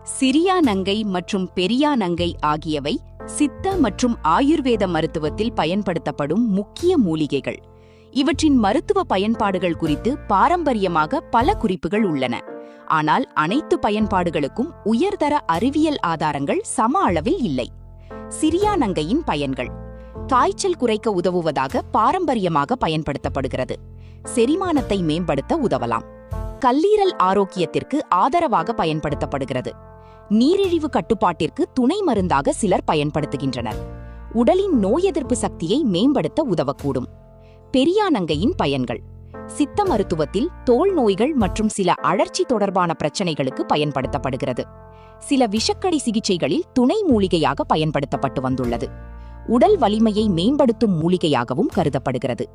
சிறியா நங்கை மற்றும் பெரியா நங்கை ஆகியவை சித்த மற்றும் ஆயுர்வேத மருத்துவத்தில் பயன்படுத்தப்படும் முக்கிய மூலிகைகள். இவற்றின் மருத்துவ பயன்பாடுகள் குறித்து பாரம்பரியமாக பல குறிப்புகள் உள்ளன. ஆனால் அனைத்து பயன்பாடுகளுக்கும் உயர்தர அறிவியல் ஆதாரங்கள் சம அளவில் இல்லை. சிறியா நங்கையின் பயன்கள்: காய்ச்சல் குறைக்க உதவுவதாக பாரம்பரியமாக பயன்படுத்தப்படுகிறது. செரிமானத்தை மேம்படுத்த உதவலாம். கல்லீரல் ஆரோக்கியத்திற்கு ஆதரவாக பயன்படுத்தப்படுகிறது. நீரிழிவு கட்டுப்பாட்டிற்கு துணை மருந்தாக சிலர் பயன்படுத்துகின்றனர். உடலின் நோய் எதிர்ப்பு சக்தியை மேம்படுத்த உதவக்கூடும். பெரியா நங்கையின் பயன்கள்: சித்த மருத்துவத்தில் தோல் நோய்கள் மற்றும் சில அழற்சி தொடர்பான பிரச்சனைகளுக்கு பயன்படுத்தப்படுகிறது. சில விஷக்கடி சிகிச்சைகளில் துணை மூலிகையாக பயன்படுத்தப்பட்டு வந்துள்ளது. உடல் வலிமையை மேம்படுத்தும் மூலிகையாகவும் கருதப்படுகிறது.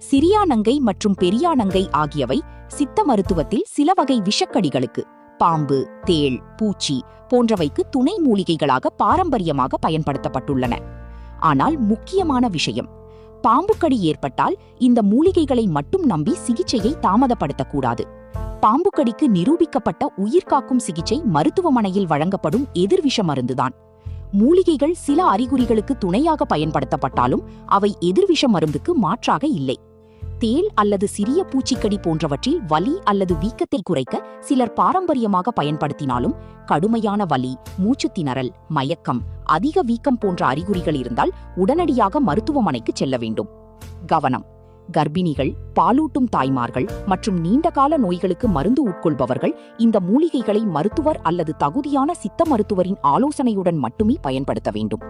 சிறியா நங்கை மற்றும் பெரியா நங்கை ஆகியவை சித்த மருத்துவத்தில் சில வகை விஷக்கடிகளுக்கு, பாம்பு, தேள், பூச்சி போன்றவைக்கு துணை மூலிகைகளாக பாரம்பரியமாக பயன்படுத்தப்பட்டுள்ளன. ஆனால் முக்கியமான விஷயம், பாம்புக்கடி ஏற்பட்டால் இந்த மூலிகைகளை மட்டும் நம்பி சிகிச்சையை தாமதப்படுத்தக்கூடாது. பாம்புக்கடிக்கு நிரூபிக்கப்பட்ட உயிர்காக்கும் சிகிச்சை மருத்துவமனையில் வழங்கப்படும் எதிர்விஷ மருந்துதான். மூலிகைகள் சில அறிகுறிகளுக்கு துணையாக பயன்படுத்தப்பட்டாலும் அவை எதிர்விஷ மருந்துக்கு மாற்றாக இல்லை. தேள் அல்லது சிறிய பூச்சிக்கடி போன்றவற்றில் வலி அல்லது வீக்கத்தை குறைக்க சிலர் பாரம்பரியமாக பயன்படுத்தினாலும் கடுமையான வலி, மூச்சு திணறல், மயக்கம், அதிக வீக்கம் போன்ற அறிகுறிகள் இருந்தால் உடனடியாக மருத்துவமனைக்கு செல்ல வேண்டும். கவனம்: கர்ப்பிணிகள், பாலூட்டும் தாய்மார்கள் மற்றும் நீண்டகால நோய்களுக்கு மருந்து உட்கொள்பவர்கள் இந்த மூலிகைகளை மருத்துவர் அல்லது தகுதியான சித்த மருத்துவரின் ஆலோசனையுடன் மட்டுமே பயன்படுத்த வேண்டும்.